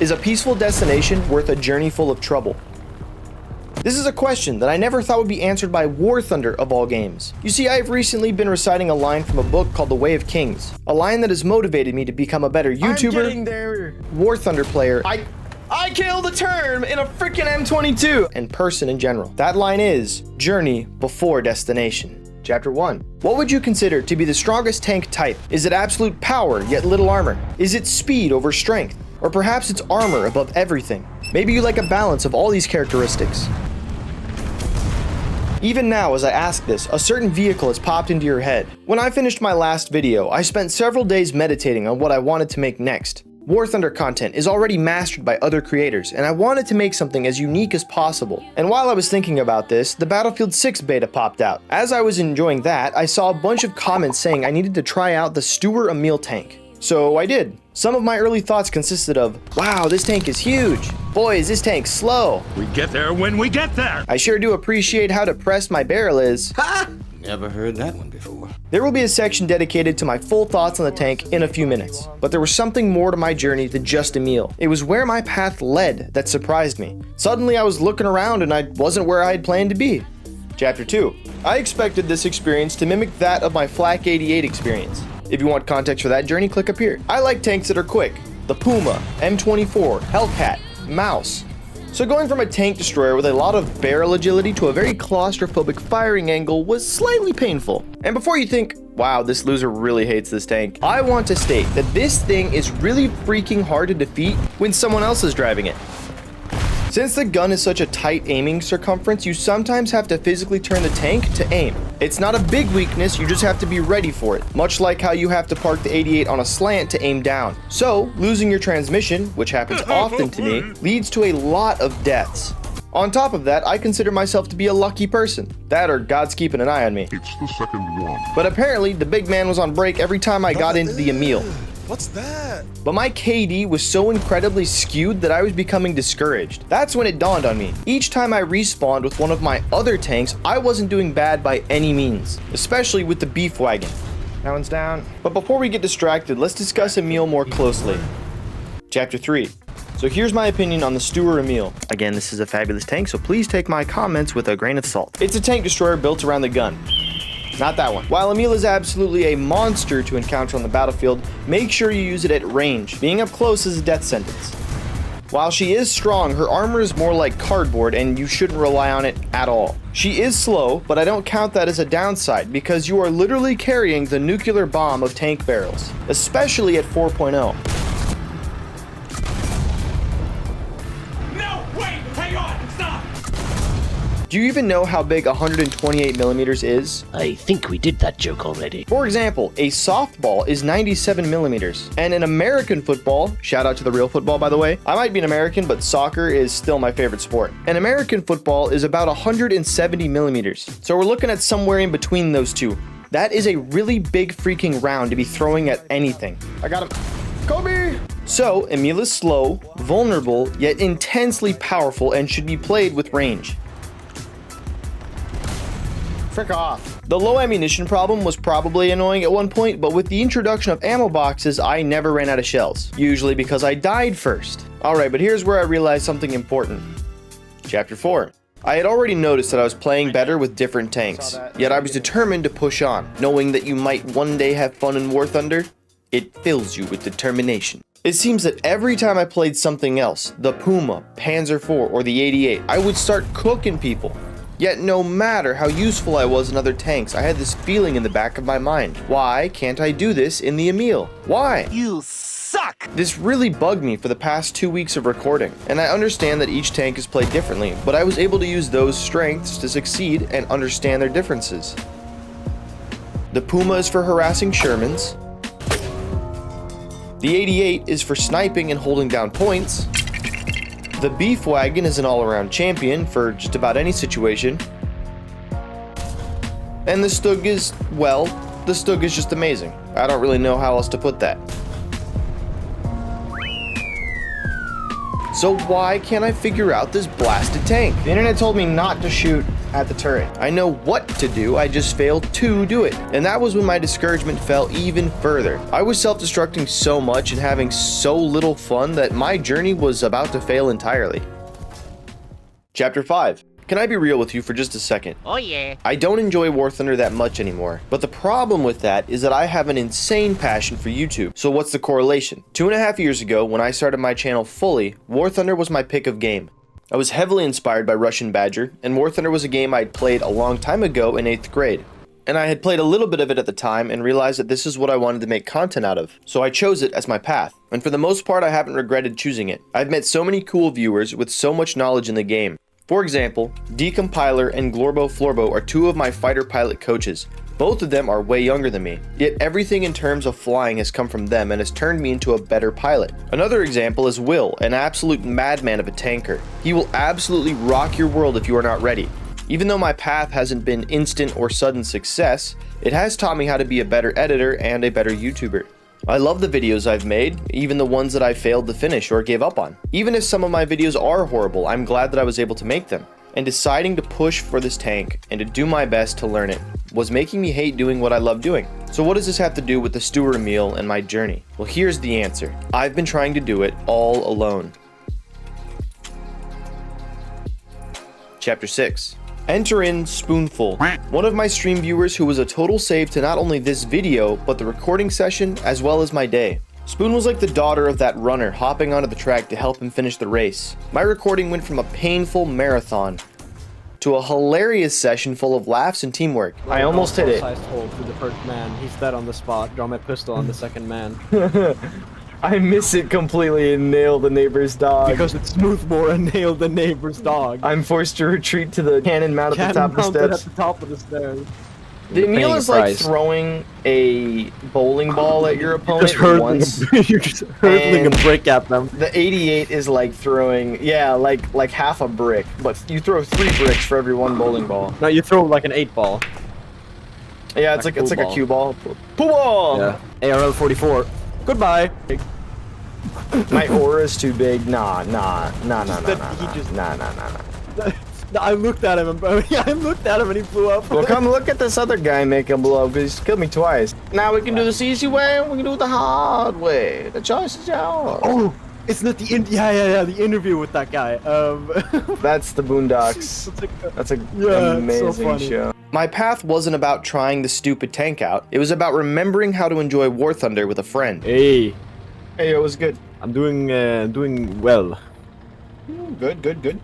Is a peaceful destination worth a journey full of trouble? This is a question that I never thought would be answered by War Thunder of all games. You see, I've recently been reciting a line from a book called The Way of Kings, a line that has motivated me to become a better YouTuber, War Thunder player, I killed a term in a freaking M22, and person in general. That line is, journey before destination. Chapter 1. What would you consider to be the strongest tank type? Is it absolute power, yet little armor? Is it speed over strength? Or perhaps it's armor above everything? Maybe you like a balance of all these characteristics. Even now, as I ask this, a certain vehicle has popped into your head. When I finished my last video, I spent several days meditating on what I wanted to make next. War Thunder content is already mastered by other creators, and I wanted to make something as unique as possible. And while I was thinking about this, the Battlefield 6 beta popped out. As I was enjoying that, I saw a bunch of comments saying I needed to try out the Stuer Emil tank. So I did. Some of my early thoughts consisted of, wow, this tank is huge. Boy, is this tank slow. We get there when we get there. I sure do appreciate how depressed my barrel is. Ha! Never heard that one before. There will be a section dedicated to my full thoughts on the tank in a few minutes. But there was something more to my journey than just Emil. It was where my path led that surprised me. Suddenly I was looking around and I wasn't where I had planned to be. Chapter 2. I expected this experience to mimic that of my Flak 88 experience. If you want context for that journey, click up here. I like tanks that are quick. The Puma, M24, Hellcat, Mouse. So going from a tank destroyer with a lot of barrel agility to a very claustrophobic firing angle was slightly painful. And before you think, wow, this loser really hates this tank, I want to state that this thing is really freaking hard to defeat when someone else is driving it. Since the gun is such a tight aiming circumference, you sometimes have to physically turn the tank to aim. It's not a big weakness, you just have to be ready for it, much like how you have to park the 88 on a slant to aim down. So, losing your transmission, which happens often to me, leads to a lot of deaths. On top of that, I consider myself to be a lucky person. That or God's keeping an eye on me. It's the second one. But apparently, the big man was on break every time I got into the Emil. What's that? But my KD was so incredibly skewed that I was becoming discouraged. That's when it dawned on me. Each time I respawned with one of my other tanks, I wasn't doing bad by any means, especially with the beef wagon. That one's down. But before we get distracted, let's discuss Emil more closely. Chapter 3. So here's my opinion on the Stuer Emil. Again, this is a fabulous tank, so please take my comments with a grain of salt. It's a tank destroyer built around the gun. Not that one. While Emil is absolutely a monster to encounter on the battlefield, make sure you use it at range. Being up close is a death sentence. While she is strong, her armor is more like cardboard and you shouldn't rely on it at all. She is slow, but I don't count that as a downside because you are literally carrying the nuclear bomb of tank barrels, especially at 4.0. Do you even know how big 128mm is? I think we did that joke already. For example, a softball is 97mm, and an American football, shout out to the real football by the way, I might be an American, but soccer is still my favorite sport. An American football is about 170mm, so we're looking at somewhere in between those two. That is a really big freaking round to be throwing at anything. I got him. Kobe! So, Emil is slow, vulnerable, yet intensely powerful and should be played with range. Frick off. The low ammunition problem was probably annoying at one point, but with the introduction of ammo boxes, I never ran out of shells. Usually because I died first. Alright, but here's where I realized something important. Chapter 4. I had already noticed that I was playing better with different tanks, yet I was determined to push on, knowing that you might one day have fun in War Thunder. It fills you with determination. It seems that every time I played something else, the Puma, Panzer IV, or the 88, I would start cooking people. Yet no matter how useful I was in other tanks, I had this feeling in the back of my mind. Why can't I do this in the Emil? Why? You suck! This really bugged me for the past 2 weeks of recording, and I understand that each tank is played differently, but I was able to use those strengths to succeed and understand their differences. The Puma is for harassing Shermans. The 88 is for sniping and holding down points. The beef wagon is an all-around champion for just about any situation. And the Stug is, well, the Stug is just amazing. I don't really know how else to put that. So why can't I figure out this blasted tank? The internet told me not to shoot at the turret. I know what to do, I just failed to do it. And that was when my discouragement fell even further. I was self-destructing so much and having so little fun that my journey was about to fail entirely. Chapter 5. Can I be real with you for just a second? Oh yeah. I don't enjoy War Thunder that much anymore, but the problem with that is that I have an insane passion for YouTube. So what's the correlation? 2.5 years ago, when I started my channel fully, War Thunder was my pick of game. I was heavily inspired by Russian Badger, and War Thunder was a game I'd played a long time ago in 8th grade. And I had played a little bit of it at the time and realized that this is what I wanted to make content out of. So I chose it as my path. And for the most part, I haven't regretted choosing it. I've met so many cool viewers with so much knowledge in the game. For example, Decompiler and Glorbo Florbo are two of my fighter pilot coaches. Both of them are way younger than me, yet everything in terms of flying has come from them and has turned me into a better pilot. Another example is Will, an absolute madman of a tanker. He will absolutely rock your world if you are not ready. Even though my path hasn't been instant or sudden success, it has taught me how to be a better editor and a better YouTuber. I love the videos I've made, even the ones that I failed to finish or gave up on. Even if some of my videos are horrible, I'm glad that I was able to make them. And deciding to push for this tank and to do my best to learn it was making me hate doing what I love doing. So what does this have to do with the Stuer Emil and my journey? Well, here's the answer. I've been trying to do it all alone. Chapter 6. Enter in Spoonful, one of my stream viewers who was a total save to not only this video, but the recording session as well as my day. Spoon was like the daughter of that runner hopping onto the track to help him finish the race. My recording went from a painful marathon to a hilarious session full of laughs and teamwork. I almost hit it. Sized hole through the first man. He's dead on the spot. Draw my pistol on the second man. I miss it completely and nail the neighbor's dog. Because it's smoothbore and nailed the neighbor's dog. I'm forced to retreat to the cannon mount at the top of the steps. At the top of the stairs. The Emil is like throwing a bowling ball at your opponent Just hurtling once. You're just hurtling a brick at them. The 88 is like throwing, yeah, like half a brick, but you throw 3 bricks for every 1 bowling ball. No, you throw like an 8 ball. Yeah, it's like a cue ball. Poo ball. Yeah. ARL 44. Goodbye. My aura is too big. Nah. I looked at him and I looked at him and he blew up. Well, come look at this other guy make him blow up because he's killed me twice. Now we can do this easy way and we can do it the hard way. The choice is yours. Oh, it's not the the interview with that guy. That's the Boondocks. That's an amazing so show. My path wasn't about trying the stupid tank out. It was about remembering how to enjoy War Thunder with a friend. Hey, it was good. I'm doing well. Good.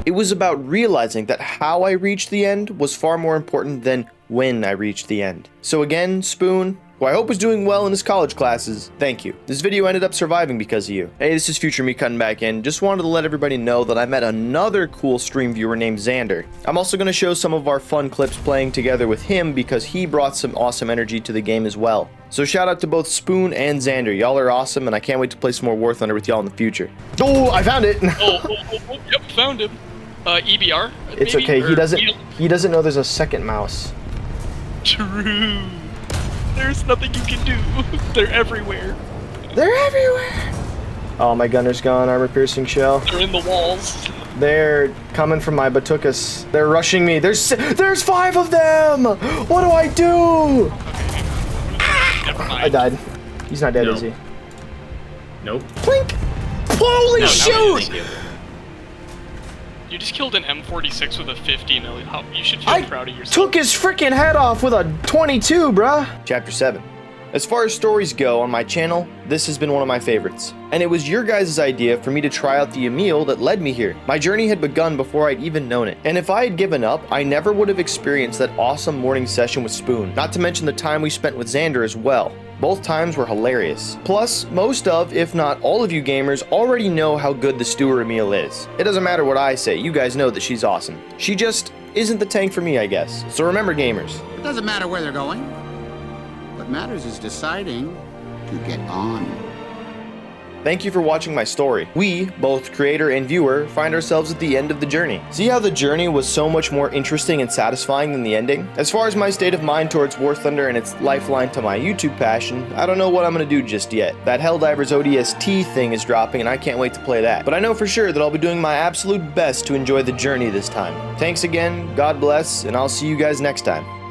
It was about realizing that how I reached the end was far more important than when I reached the end. So again, Spoon, who I hope is doing well in his college classes, thank you. This video ended up surviving because of you. Hey, this is Future Me cutting back in. Just wanted to let everybody know that I met another cool stream viewer named Xander. I'm also going to show some of our fun clips playing together with him because he brought some awesome energy to the game as well. So shout out to both Spoon and Xander. Y'all are awesome and I can't wait to play some more War Thunder with y'all in the future. Oh, I found it! Yep, found him. EBR? It's maybe? okay, Or he doesn't know there's a second mouse. True. There's nothing you can do. They're everywhere. They're everywhere! Oh, my gunner's gone, armor piercing shell. They're in the walls. They're coming from my batukas. They're rushing me. There's 5 of them! What do I do? Never mind. I died. He's not dead, No. is he? Nope. Plink! Holy No, shoot! You just killed an M46 with a 50 million. You should feel proud of yourself. Took his freaking head off with a 22, bruh. Chapter 7. As far as stories go on my channel, this has been one of my favorites. And it was your guys' idea for me to try out the Emil that led me here. My journey had begun before I'd even known it. And if I had given up, I never would have experienced that awesome morning session with Spoon. Not to mention the time we spent with Xander as well. Both times were hilarious. Plus, most of, if not all of you gamers already know how good the Stuer Emil is. It doesn't matter what I say, you guys know that she's awesome. She just isn't the tank for me, I guess. So remember, gamers. It doesn't matter where they're going. What matters is deciding to get on. Thank you for watching my story. We, both creator and viewer, find ourselves at the end of the journey. See how the journey was so much more interesting and satisfying than the ending? As far as my state of mind towards War Thunder and its lifeline to my YouTube passion, I don't know what I'm gonna do just yet. That Helldivers ODST thing is dropping and I can't wait to play that. But I know for sure that I'll be doing my absolute best to enjoy the journey this time. Thanks again, God bless, and I'll see you guys next time.